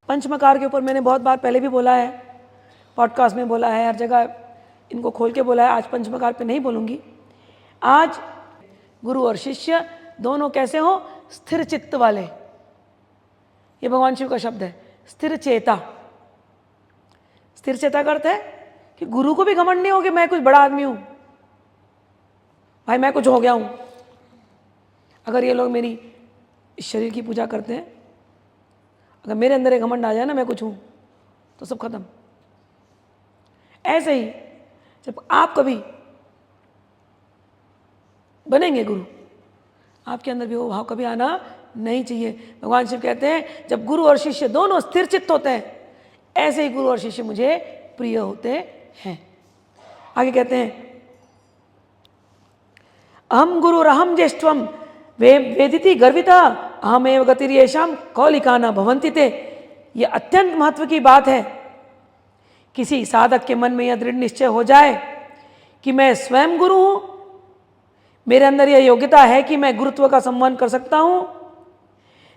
पंचमकार के ऊपर मैंने बहुत बार पहले भी बोला है, पॉडकास्ट में बोला है, हर जगह इनको खोल के बोला है। आज पंचमकार पे नहीं बोलूँगी। आज गुरु और शिष्य दोनों कैसे हो? स्थिर चित्त वाले। ये भगवान शिव का शब्द है, स्थिर चेता। स्थिर चेता का अर्थ है कि गुरु को भी घमंड नहीं हो कि मैं कुछ बड़ा आदमी हूँ, भाई मैं कुछ हो गया हूँ। अगर ये लोग मेरी इस शरीर की पूजा करते हैं, अगर मेरे अंदर एक घमंड आ जाए ना मैं कुछ हूँ, तो सब खत्म। ऐसे ही जब आप कभी बनेंगे गुरु, आपके अंदर भी वो भाव कभी आना नहीं चाहिए। भगवान शिव कहते हैं जब गुरु और शिष्य दोनों स्थिर चित्त होते हैं, ऐसे ही गुरु और शिष्य मुझे प्रिय होते हैं। आगे कहते हैं अहम गुरु रहम ज्येष्ठम वेदिति गर्विता अहमेव गतिर्येषाम कौलिका न भवन्ति ते। ये अत्यंत महत्व की बात है। किसी साधक के मन में यह दृढ़ निश्चय हो जाए कि मैं स्वयं गुरु हूँ, मेरे अंदर यह योग्यता है कि मैं गुरुत्व का सम्मान कर सकता हूँ,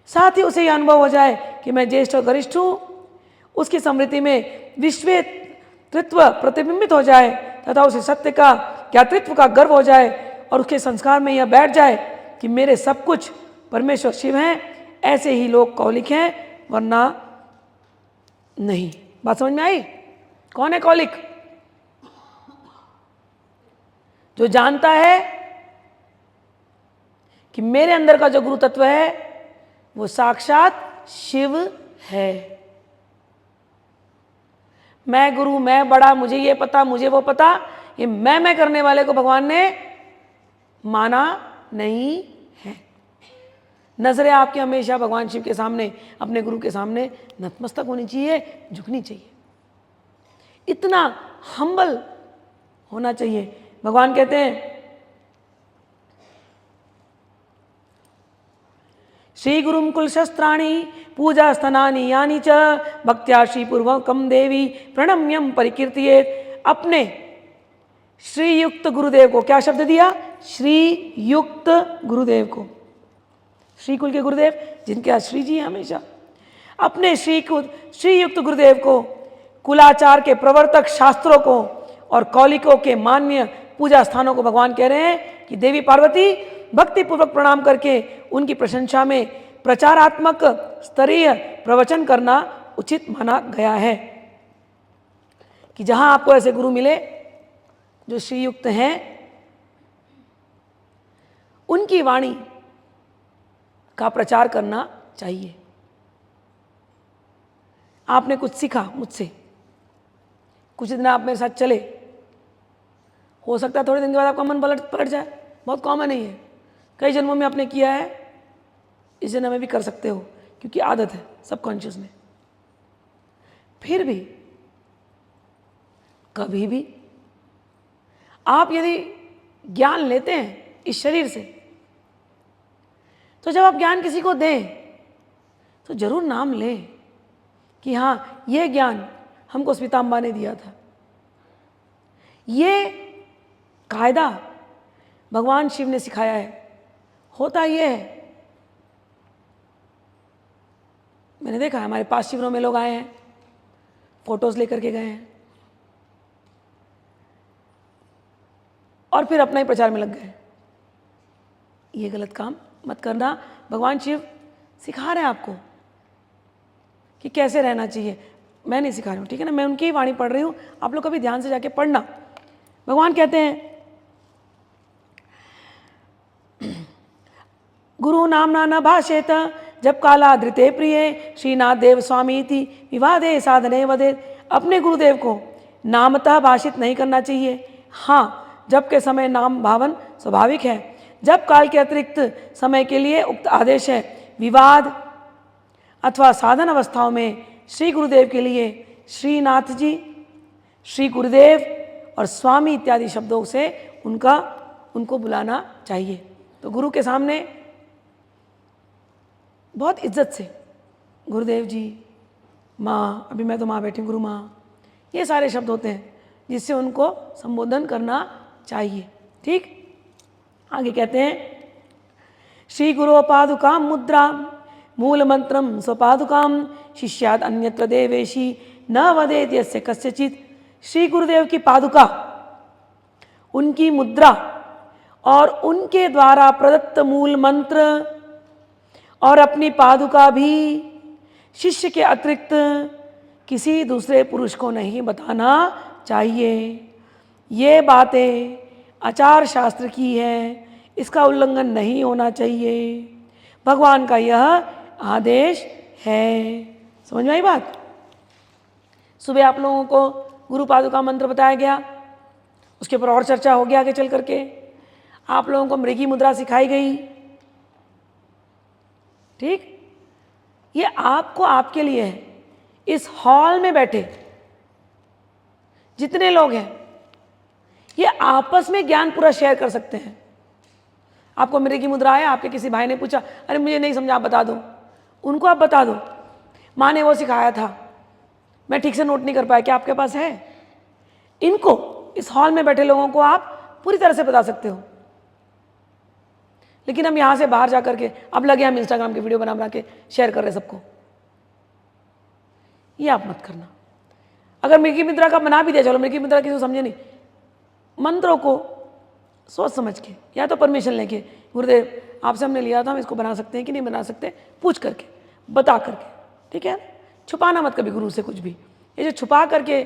साथ ही उसे यह अनुभव हो जाए कि मैं ज्येष्ठ और गरिष्ठ हूँ, उसकी स्मृति में विश्वेतृत्व प्रतिबिंबित हो जाए तथा उसे सत्य का ज्ञातृत्व का गर्व हो जाए और उसके संस्कार में यह बैठ जाए कि मेरे सब कुछ परमेश्वर शिव हैं, ऐसे ही लोग कौलिक हैं, वरना नहीं। बात समझ में आई? कौन है कौलिक? जो जानता है कि मेरे अंदर का जो गुरु तत्व है वो साक्षात शिव है। मैं गुरु, मैं बड़ा, मुझे ये पता, मुझे वो पता, ये मैं करने वाले को भगवान ने माना नहीं है। नजरें आपकी हमेशा भगवान शिव के सामने, अपने गुरु के सामने नतमस्तक होनी चाहिए, झुकनी चाहिए। इतना हम्बल होना चाहिए। भगवान कहते हैं श्री गुरुम कुल शस्त्राणी पूजा स्तनानी यानी च भक्त्या श्रीपूर्वकम देवी प्रणम्यम परिकीर्तियेत। अपने श्रीयुक्त गुरुदेव को, क्या शब्द दिया? श्रीयुक्त गुरुदेव को। श्रीकुल के गुरुदेव जिनके आज श्री जी हैं हमेशा, अपने श्रीयुक्त गुरुदेव को, कुलाचार के प्रवर्तक शास्त्रों को और कौलिकों के मान्य पूजा स्थानों को भगवान कह रहे हैं कि देवी पार्वती भक्ति पूर्वक प्रणाम करके उनकी प्रशंसा में प्रचारात्मक स्तरीय प्रवचन करना उचित माना गया है। कि जहां आपको ऐसे गुरु मिले जो श्रीयुक्त हैं, उनकी वाणी का प्रचार करना चाहिए। आपने कुछ सीखा मुझसे, कुछ दिन आप मेरे साथ चले, हो सकता है थोड़े दिन के बाद आपका मन पलट जाए, बहुत कॉमन है ये। कई जन्मों में आपने किया है, इस जन्म में भी कर सकते हो, क्योंकि आदत है सबकॉन्शियस में। फिर भी कभी भी आप यदि ज्ञान लेते हैं इस शरीर से, तो जब आप ज्ञान किसी को दें तो जरूर नाम लें कि हाँ, ये ज्ञान हमको स्मितांबा ने दिया था। ये कायदा भगवान शिव ने सिखाया है। होता ये है, मैंने देखा है हमारे पास शिविरों में लोग आए हैं, फोटोज लेकर के गए हैं और फिर अपना ही प्रचार में लग गए। ये गलत काम मत करना। भगवान शिव सिखा रहे हैं आपको कि कैसे रहना चाहिए। मैं नहीं सिखा रही हूँ, ठीक है ना, मैं उनकी ही वाणी पढ़ रही हूँ, आप लोग कभी ध्यान से जाके पढ़ना। भगवान कहते हैं गुरु नाम नाना भाषेत जब काला धृते प्रिय श्रीनाथ देव स्वामी थी विवादे साधने वदे। अपने गुरुदेव को नामतः भाषित नहीं करना चाहिए। हाँ, जब के समय नाम भावन स्वाभाविक है, जब काल के अतिरिक्त समय के लिए उक्त आदेश है। विवाद अथवा साधन अवस्थाओं में श्री गुरुदेव के लिए श्रीनाथ जी, श्री गुरुदेव और स्वामी इत्यादि शब्दों से उनको बुलाना चाहिए। तो गुरु के सामने बहुत इज्जत से गुरुदेव जी, माँ, अभी मैं तो माँ बैठी हूँ, गुरु माँ, ये सारे शब्द होते हैं जिससे उनको संबोधन करना चाहिए। ठीक, आगे कहते हैं श्री गुरु पादुका मुद्रा मूल मंत्रम स्वपादुकाम शिष्याद अन्यत्र देवेशी न वदेत यस्य कस्यचित। श्री गुरुदेव की पादुका, उनकी मुद्रा और उनके द्वारा प्रदत्त मूल मंत्र और अपनी पादुका भी शिष्य के अतिरिक्त किसी दूसरे पुरुष को नहीं बताना चाहिए। ये बातें आचार शास्त्र की है, इसका उल्लंघन नहीं होना चाहिए। भगवान का यह आदेश है। समझ में आई बात? सुबह आप लोगों को गुरु पादुका मंत्र बताया गया, उसके ऊपर और चर्चा होगी आगे चल करके। आप लोगों को मृगी मुद्रा सिखाई गई। ठीक, ये आपको आपके लिए है। इस हॉल में बैठे जितने लोग हैं ये आपस में ज्ञान पूरा शेयर कर सकते हैं। आपको मृगी मुद्रा है, आपके किसी भाई ने पूछा, अरे मुझे नहीं समझा, आप बता दो, उनको आप बता दो। माँ ने वो सिखाया था, मैं ठीक से नोट नहीं कर पाया, क्या आपके पास है? इनको इस हॉल में बैठे लोगों को आप पूरी तरह से बता सकते हो। लेकिन हम यहां से बाहर जाकर के अब लगे हम इंस्टाग्राम की वीडियो बना के शेयर कर रहे सबको, ये आप मत करना। अगर मृगी मुद्रा का बना भी दिया, चलो मृगी मुद्रा किसी को समझे नहीं, मंत्रों को सोच समझ के या तो परमिशन लेके, गुरुदेव आपसे हमने लिया था, हम इसको बना सकते हैं कि नहीं बना सकते, पूछ करके बता करके, ठीक है। छुपाना मत कभी गुरु से कुछ भी। ये जो छुपा करके,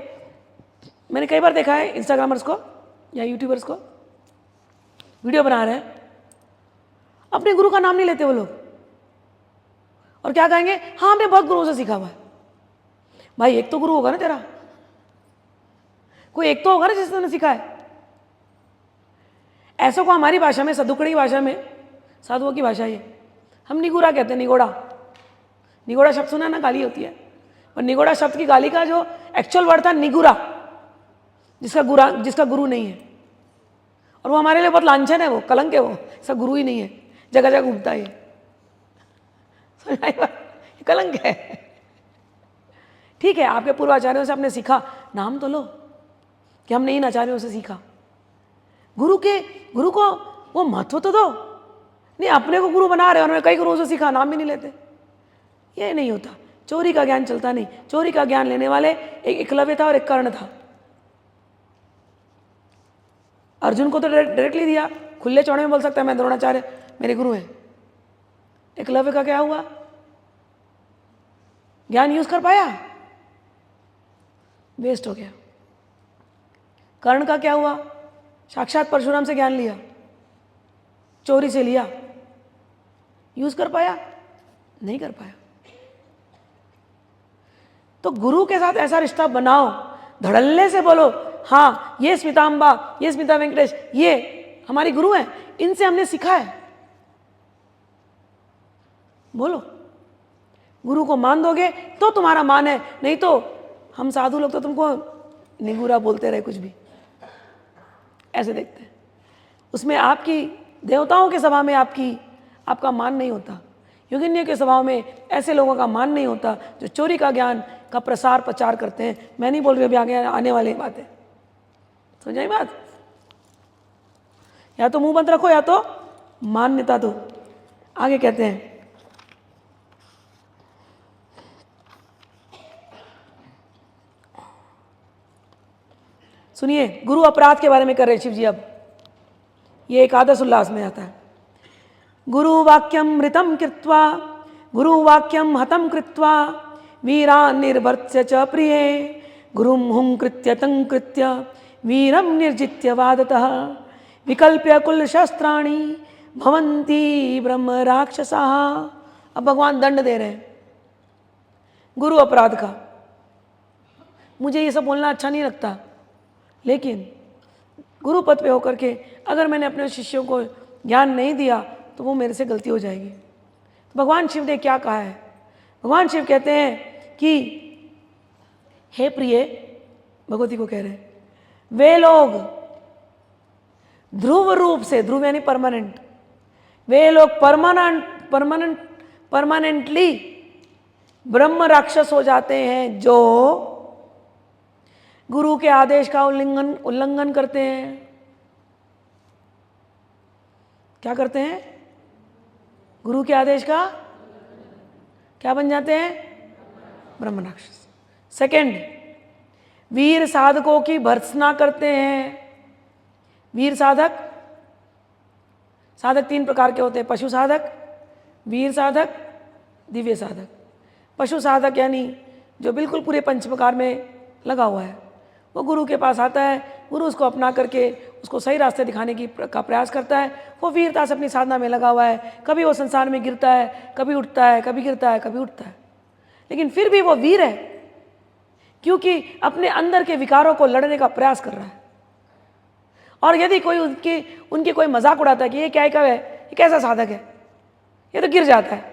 मैंने कई बार देखा है इंस्टाग्रामर्स को या यूट्यूबर्स को, वीडियो बना रहे हैं, अपने गुरु का नाम नहीं लेते वो लोग, और क्या कहेंगे, हाँ हमने बहुत गुरुओं से सीखा हुआ है। भाई एक तो गुरु होगा ना तेरा, कोई एक तो होगा ना जिसने सीखा है। ऐसा को हमारी भाषा में, सदुकड़ी भाषा में, साधुओं की भाषा ये, हम निगुरा कहते हैं। निगोड़ा, निगोड़ा शब्द सुना ना, गाली होती है, और निगोड़ा शब्द की गाली का जो एक्चुअल वर्ड था निगुरा, जिसका गुरु नहीं है। और वो हमारे लिए बहुत लांछन है, वो कलंक है, वो इसका गुरु ही नहीं है, जगह जगह घूमता है। ये कलंक है। ठीक है, आपके पूर्वाचार्यों से आपने सीखा, नाम तो लो कि हमने इन आचार्यों से सीखा। गुरु को वो महत्व तो दो। नहीं अपने को गुरु बना रहे और मैं कई गुरुओं से सीखा, नाम भी नहीं लेते, ये नहीं होता। चोरी का ज्ञान चलता नहीं। चोरी का ज्ञान लेने वाले एक एकलव्य था और एक कर्ण था। अर्जुन को तो डायरेक्टली दिया, खुले चौड़े में बोल सकता है मैं द्रोणाचार्य मेरे गुरु हैं। एकलव्य का क्या हुआ? ज्ञान यूज कर पाया? वेस्ट हो गया। कर्ण का क्या हुआ? साक्षात परशुराम से ज्ञान लिया, चोरी से लिया, यूज कर पाया? नहीं कर पाया। तो गुरु के साथ ऐसा रिश्ता बनाओ, धड़ल्ले से बोलो, हाँ ये स्मितांबा, ये स्मिता वेंकटेश, ये हमारी गुरु हैं, इनसे हमने सीखा है। बोलो, गुरु को मान दोगे तो तुम्हारा मान है, नहीं तो हम साधु लोग तो तुमको निगुरा बोलते रहे, कुछ भी ऐसे देखते हैं। उसमें आपकी देवताओं के सभा में आपका मान नहीं होता। योगिनियों के स्वभाव में ऐसे लोगों का मान नहीं होता जो चोरी का ज्ञान का प्रसार प्रचार करते हैं। मैं नहीं बोल रही अभी आगे आने वाली बातें, समझाई बात? या तो मुंह बंद रखो या तो मान्यता दो। आगे कहते हैं, सुनिए, गुरु अपराध के बारे में कर रहे शिव जी। अब ये एकादश उल्लास में आता है। गुरु वाक्यम मृतम कृत्वा, गुरु वाक्यम हतम कृत्वा, वीरान निर्वर्त्य च प्रिये, गुरुम हुं कृत्य तं कृत्य, वीरम निर्जित्य वादतः, विकल्प्य कुल शस्त्राणि भवन्ति ब्रह्म राक्षसाः। अब भगवान दंड दे रहे हैं गुरु अपराध का। मुझे ये सब बोलना अच्छा नहीं लगता, लेकिन गुरु पद पे होकर के अगर मैंने अपने शिष्यों को ज्ञान नहीं दिया तो वो मेरे से गलती हो जाएगी। तो भगवान शिव ने क्या कहा है? भगवान शिव कहते हैं कि हे प्रिय, भगवती को कह रहे हैं, वे लोग ध्रुव रूप से, ध्रुव यानी परमानेंट, वे लोग परमानेंटली ब्रह्म राक्षस हो जाते हैं जो गुरु के आदेश का उल्लंघन करते हैं। क्या करते हैं? गुरु के आदेश का क्या बन जाते हैं? ब्रह्म राक्षस। सेकंड, वीर साधकों की भर्त्सना करते हैं। वीर साधक, साधक 3 प्रकार के होते हैं, पशु साधक, वीर साधक, दिव्य साधक। पशु साधक यानी जो बिल्कुल पूरे पंच प्रकार में लगा हुआ है, वो गुरु के पास आता है, गुरु उसको अपना करके उसको सही रास्ते दिखाने का प्रयास करता है। वो वीरता से अपनी साधना में लगा हुआ है, कभी वो संसार में गिरता है, कभी उठता है, कभी गिरता है, कभी उठता है, लेकिन फिर भी वो वीर है, क्योंकि अपने अंदर के विकारों को लड़ने का प्रयास कर रहा है। और यदि कोई उनके कोई मजाक उड़ाता है कि ये क्या है, ये कैसा साधक है, ये तो गिर जाता है,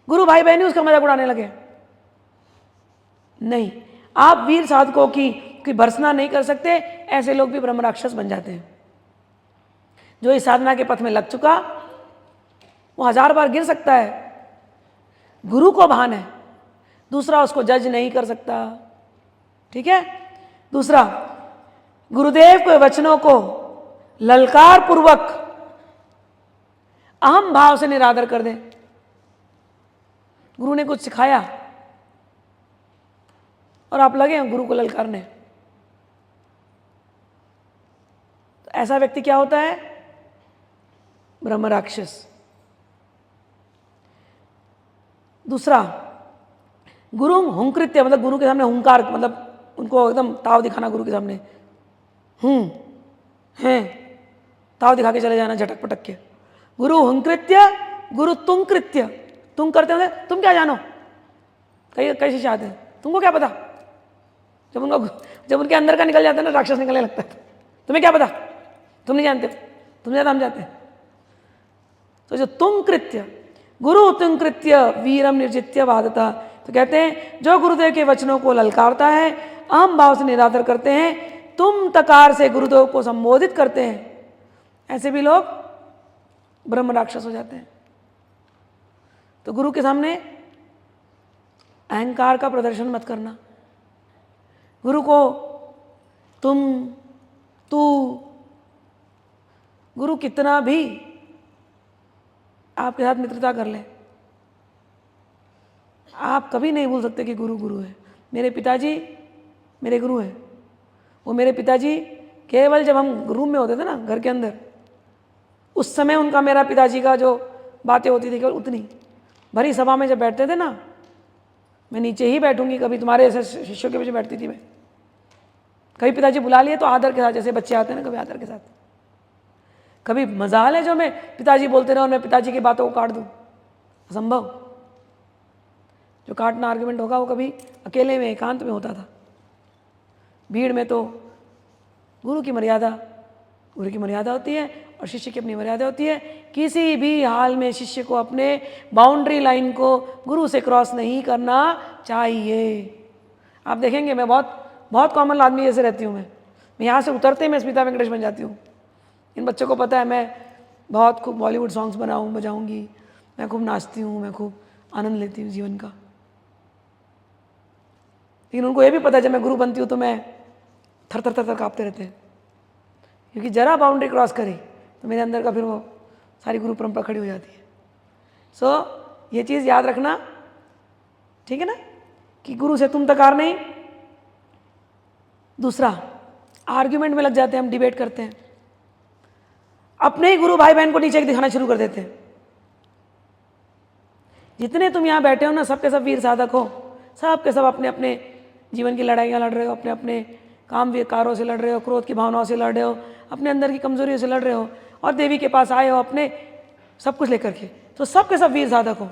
गुरु भाई बहन उसका मजाक उड़ाने लगे, नहीं, आप वीर साधकों की भर्त्सना नहीं कर सकते। ऐसे लोग भी ब्रह्म राक्षस बन जाते हैं। जो इस साधना के पथ में लग चुका, वो 1000 बार गिर सकता है, गुरु को भान है, दूसरा उसको जज नहीं कर सकता। ठीक है। दूसरा, गुरुदेव के वचनों को ललकार पूर्वक अहम भाव से निरादर कर दें। गुरु ने कुछ सिखाया और आप लगे हैं गुरु को ललकारने, तो ऐसा व्यक्ति क्या होता है? ब्रह्म राक्षस। दूसरा, गुरु हुंकृत्य, मतलब गुरु के सामने हुंकार, मतलब उनको एकदम ताव दिखाना, गुरु के सामने हैं, ताव दिखा के चले जाना झटक पटक के। गुरु हुंकृत्य, गुरु तुम कृत्य, तुम करते हो, तुम क्या जानो, कैसे चाहते हैं, तुमको क्या पता। जब उनके अंदर का निकल जाता है ना, राक्षस निकलने लगता है, तुम्हें क्या पता, तुम नहीं जानते, तुम ज़्यादा हम जानते हैं। तो जो तुम कृत्य, गुरु तुम कृत्य वीरम निर्जित्य वादता, तो कहते हैं जो गुरुदेव के वचनों को ललकारता है, अहम भाव से निरादर करते हैं, तुम तकार से गुरुदेव को संबोधित करते हैं, ऐसे भी लोग ब्रह्म राक्षस हो जाते हैं। तो गुरु के सामने अहंकार का प्रदर्शन मत करना। गुरु को तुम, तू, गुरु कितना भी आपके साथ मित्रता कर ले, आप कभी नहीं भूल सकते कि गुरु गुरु है। मेरे पिताजी मेरे गुरु हैं। वो मेरे पिताजी केवल जब हम रूम में होते थे ना, घर के अंदर, उस समय उनका, मेरा पिताजी का जो बातें होती थी केवल उतनी। भरी सभा में जब बैठते थे ना, मैं नीचे ही बैठूंगी, कभी तुम्हारे ऐसे शिष्यों के पीछे बैठती थी मैं। कभी पिताजी बुला लिए तो आदर के साथ, जैसे बच्चे आते हैं ना, कभी आदर के साथ। कभी मजाल है जो मैं पिताजी बोलते रहे और मैं पिताजी की बातों को काट दूं, असंभव। जो काटना आर्गुमेंट होगा वो कभी अकेले में, एकांत में होता था। भीड़ में तो गुरु की मर्यादा होती है और शिष्य की अपनी मर्यादा होती है। किसी भी हाल में शिष्य को अपने बाउंड्री लाइन को गुरु से क्रॉस नहीं करना चाहिए। आप देखेंगे, मैं बहुत कॉमन आदमी जैसे रहती हूँ। मैं यहाँ से उतरते ही मैं स्मिता वेंकटेश बन जाती हूँ। इन बच्चों को पता है मैं बहुत खूब बॉलीवुड सॉन्ग्स बजाऊँगी, मैं खूब नाचती हूँ, मैं खूब आनंद लेती हूँ जीवन का। लेकिन उनको ये भी पता है जब मैं गुरु बनती हूँ तो मैं थर थर थर थर काँपते रहते हैं, क्योंकि जरा बाउंड्री क्रॉस करी तो मेरे अंदर का फिर वो सारी गुरु परंपरा खड़ी हो जाती है। सो ये चीज़ याद रखना, ठीक है ना, कि गुरु से तुम तकार नहीं। दूसरा, आर्ग्यूमेंट में लग जाते हैं हम, डिबेट करते हैं, अपने ही गुरु भाई बहन को नीचे दिखाना शुरू कर देते हैं। जितने तुम यहाँ बैठे हो ना, सबके सब वीर साधक हो, सबके सब अपने अपने जीवन की लड़ाइयाँ लड़ रहे हो, अपने अपने काम विकारों से लड़ रहे हो, क्रोध की भावनाओं से लड़ रहे हो, अपने अंदर की कमजोरियों से लड़ रहे हो, और देवी के पास आए हो अपने सब कुछ लेकर के, तो सबके सब वीर साधक हो।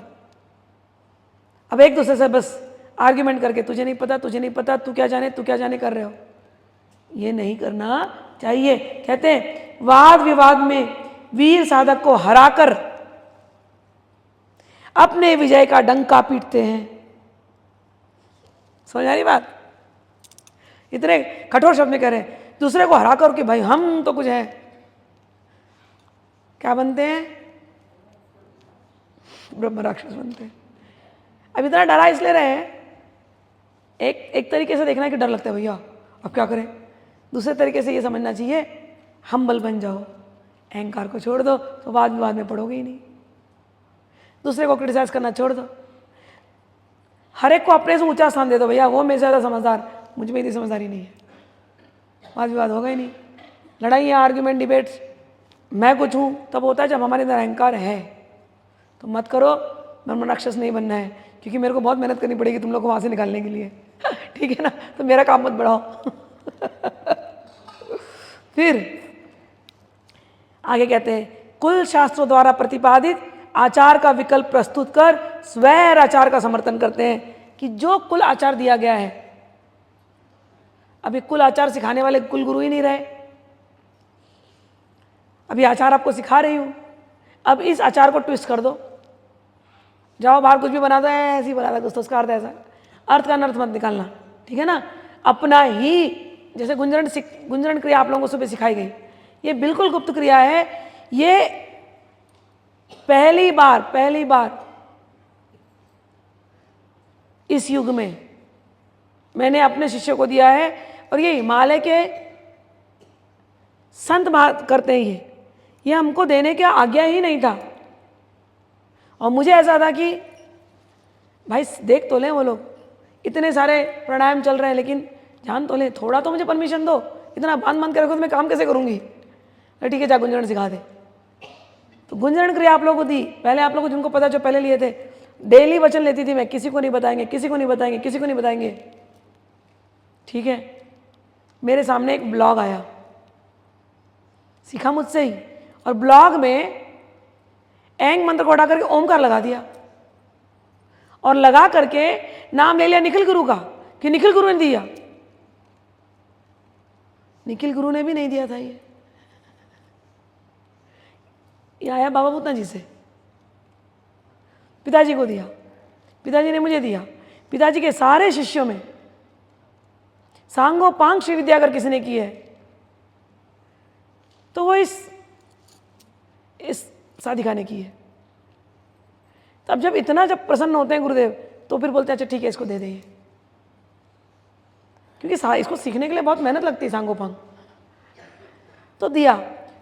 अब एक दूसरे से बस आर्ग्यूमेंट करके, तुझे नहीं पता, तू क्या जाने कर रहे हो, ये नहीं करना चाहिए। कहते हैं वाद विवाद में वीर साधक को हराकर अपने विजय का डंका पीटते हैं। समझ आ रही बात? इतने कठोर शब्द में कह रहे हैं, दूसरे को हरा कर कि भाई हम तो कुछ है, क्या बनते हैं? ब्रह्म राक्षस बनते हैं। अब इतना डरा इसलिए रहे हैं, एक तरीके से देखना है कि डर लगता है भैया अब क्या करें, दूसरे तरीके से ये समझना चाहिए हम्बल बन जाओ, अहंकार को छोड़ दो, तो वाद विवाद में पड़ोगे ही नहीं। दूसरे को क्रिटिसाइज करना छोड़ दो, हर एक को अपने से ऊंचा स्थान दे दो। भैया वो मेरे से ज़्यादा समझदार, मुझ में इतनी समझदारी नहीं है, वाद विवाद होगा ही नहीं, लड़ाई है, आर्ग्यूमेंट, डिबेट्स। मैं कुछ हूँ तब होता है जब हमारे अंदर अहंकार है। तो मत करो, ब्रह्म राक्षस नहीं बनना है, क्योंकि मेरे को बहुत मेहनत करनी पड़ेगी तुम लोग को वहाँ से निकालने के लिए। ठीक है ना, तो मेरा काम मत बढ़ाओ। फिर आगे कहते हैं, कुल शास्त्रों द्वारा प्रतिपादित आचार का विकल्प प्रस्तुत कर स्वैर आचार का समर्थन करते हैं, कि जो कुल आचार दिया गया है, अभी कुल आचार सिखाने वाले कुल गुरु ही नहीं रहे, अभी आचार आपको सिखा रही हूँ, अब इस आचार को ट्विस्ट कर दो, जाओ बाहर कुछ भी बना दो, ऐसे ही बना दो, कुछ तो उसका अर्थ ऐसा, अर्थ का अनर्थ मत निकालना, ठीक है ना। अपना ही, जैसे गुंजरण क्रिया आप लोगों को सुबह सिखाई गई, ये बिल्कुल गुप्त क्रिया है। ये पहली बार इस युग में मैंने अपने शिष्य को दिया है, और ये हिमालय के संत बात करते हैं, ये हमको देने की आज्ञा ही नहीं था। और मुझे ऐसा था कि भाई देख तो लें वो लोग, इतने सारे प्राणायाम चल रहे हैं, लेकिन जान तो लें, थोड़ा तो मुझे परमिशन दो, इतना बांध के रखो तो मैं काम कैसे करूँगी। ठीक है, जा गुंजरण सिखा दे। तो गुंजरण क्रिया आप लोगों को दी, पहले आप लोगों को जिनको पता जो पहले लिए थे, डेली वचन लेती थी मैं, किसी को नहीं बताएंगे, किसी को नहीं बताएंगे, किसी को नहीं बताएंगे। ठीक है, मेरे सामने एक ब्लॉग आया, सीखा मुझसे ही, और ब्लॉग में ऐंग मंत्र को हटा करके ओमकार लगा दिया, और लगा करके नाम ले लिया निखिल गुरु का, कि निखिल गुरु ने दिया। निखिल गुरु ने भी नहीं दिया था, ये आया बाबा भूतना जी से, पिताजी को दिया, पिताजी ने मुझे दिया। पिताजी के सारे शिष्यों में सांगोपांग श्री विद्या अगर किसी ने की है तो वो इस साधिका ने की है। तब जब इतना जब प्रसन्न होते हैं गुरुदेव, तो फिर बोलते हैं अच्छा ठीक है इसको दे दें, क्योंकि इसको सीखने के लिए बहुत मेहनत लगती है सांगोपांग। तो दिया,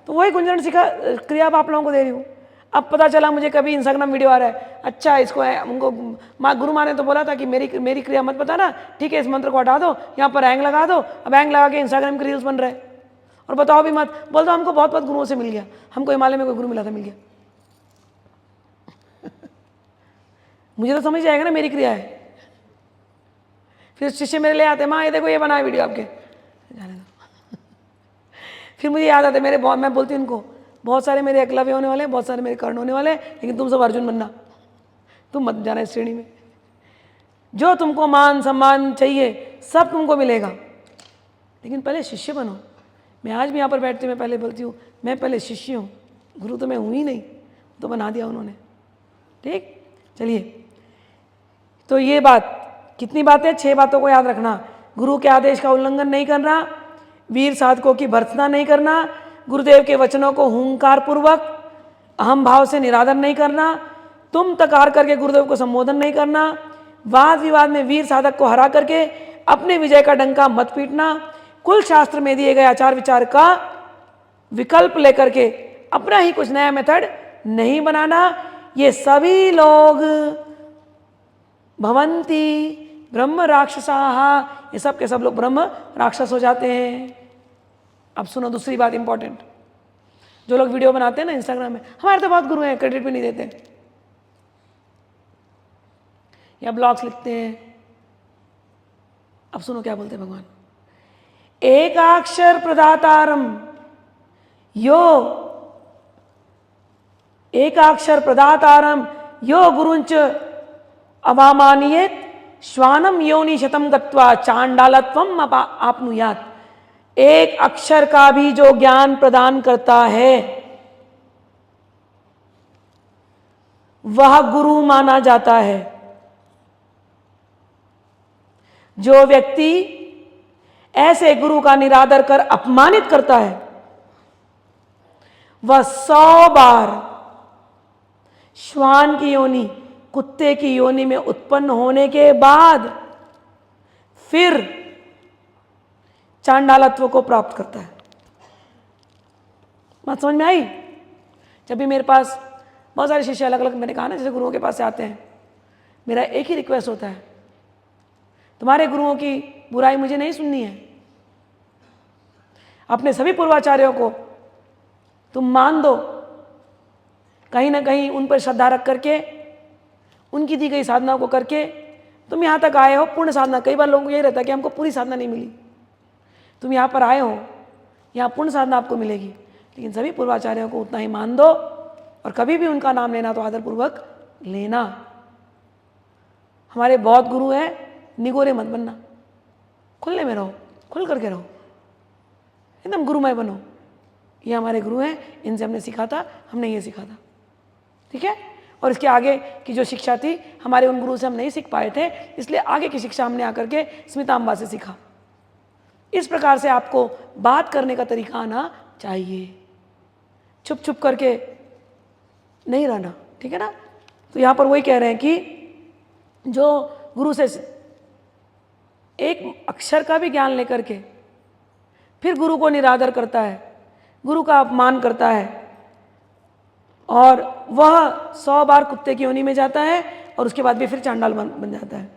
तो वही गुंजरण सिखा क्रिया आप लोगों को दे रही हूँ। अब पता चला मुझे कभी इंस्टाग्राम वीडियो आ रहा है, अच्छा इसको उनको गुरु माँ ने तो बोला था कि मेरी क्रिया मत बताना, ठीक है इस मंत्र को हटा दो, यहाँ पर ऐंग लगा दो। अब ऐंग लगा के इंस्टाग्राम के रील्स बन रहे, और बताओ भी मत, बोल दो हमको बहुत गुरुओं से मिल गया, हमको हिमालय में कोई गुरु मिला था, मिल गया। मुझे तो समझ जाएगा ना मेरी क्रिया है। फिर शिष्य मेरे ले आते, माँ ये देखो ये बना है वीडियो आपके, जाने दो। फिर मुझे याद आते मैं बोलती हूँ उनको, बहुत सारे मेरे एकलव्य होने वाले हैं, बहुत सारे मेरे कर्ण होने वाले हैं, लेकिन तुम सब अर्जुन बनना, तुम मत जाना इस श्रेणी में। जो तुमको मान सम्मान चाहिए सब तुमको मिलेगा, लेकिन पहले शिष्य बनो। मैं आज भी यहाँ पर बैठती हूँ, मैं पहले बोलती हूँ मैं पहले शिष्य हूँ, गुरु तो मैं हूँ ही नहीं, तो बना दिया उन्होंने। ठीक, चलिए, तो ये बात, कितनी बातें, 6 बातों को याद रखना। गुरु के आदेश का उल्लंघन नहीं करना, वीर साधकों की भर्त्सना नहीं करना, गुरुदेव के वचनों को हुंकार पूर्वक अहम भाव से निरादर नहीं करना, तुम तकार करके गुरुदेव को संबोधन नहीं करना, वाद विवाद में वीर साधक को हरा करके अपने विजय का डंका मत पीटना, कुल शास्त्र में दिए गए आचार विचार का विकल्प लेकर के अपना ही कुछ नया मेथड नहीं बनाना। ये सभी लोग भवंती ब्रह्म राक्षसाः, ये सब के सब लोग ब्रह्म राक्षस हो जाते हैं। अब सुनो दूसरी बात इंपॉर्टेंट, जो लोग वीडियो बनाते हैं ना इंस्टाग्राम में, हमारे तो बहुत गुरु हैं, क्रेडिट भी नहीं देते, या ब्लॉग्स लिखते हैं। अब सुनो क्या बोलते हैं भगवान, एकाक्षर प्रदातारम यो एकाक्षर प्रदातारम यो गुरुंच अवामानियेत श्वानम योनि शतम गत्वा चांडालत्वम आपनुयात। एक अक्षर का भी जो ज्ञान प्रदान करता है वह गुरु माना जाता है। जो व्यक्ति ऐसे गुरु का निरादर कर अपमानित करता है वह 100 बार श्वान की योनि, कुत्ते की योनि में उत्पन्न होने के बाद फिर चांडालत्व को प्राप्त करता है। बात समझ में आई? जब भी मेरे पास बहुत सारे शिष्य अलग अलग, मैंने कहा ना, जैसे गुरुओं के पास से आते हैं, मेरा एक ही रिक्वेस्ट होता है, तुम्हारे गुरुओं की बुराई मुझे नहीं सुननी है। अपने सभी पूर्वाचार्यों को तुम मान दो, कहीं ना कहीं उन पर श्रद्धा रख करके, उनकी दी गई साधना को करके तुम यहाँ तक आए हो पूर्ण साधना। कई बार लोगों को यही रहता है कि हमको पूरी साधना नहीं मिली, तुम यहाँ पर आए हो, यहाँ पूर्ण साधना आपको मिलेगी। लेकिन सभी पूर्वाचार्यों को उतना ही मान दो, और कभी भी उनका नाम लेना तो आदरपूर्वक लेना। हमारे बौद्ध गुरु हैं, निगोरे मत बनना, खुलने में रहो, खुल करके रहो, एकदम गुरुमय बनो। ये हमारे गुरु हैं, इनसे हमने सीखा था, हमने ये सीखा था, ठीक है। और इसके आगे की जो शिक्षा थी हमारे उन गुरु से हम नहीं सीख पाए थे, इसलिए आगे की शिक्षा हमने आकर के स्मिताम्बा से सीखा। इस प्रकार से आपको बात करने का तरीका आना चाहिए, छुप छुप करके नहीं रहना, ठीक है ना। तो यहाँ पर वही कह रहे हैं कि जो गुरु से एक अक्षर का भी ज्ञान लेकर के फिर गुरु को निरादर करता है, गुरु का अपमान करता है, और वह 100 बार कुत्ते की योनि में जाता है, और उसके बाद भी फिर चांडाल बन जाता है।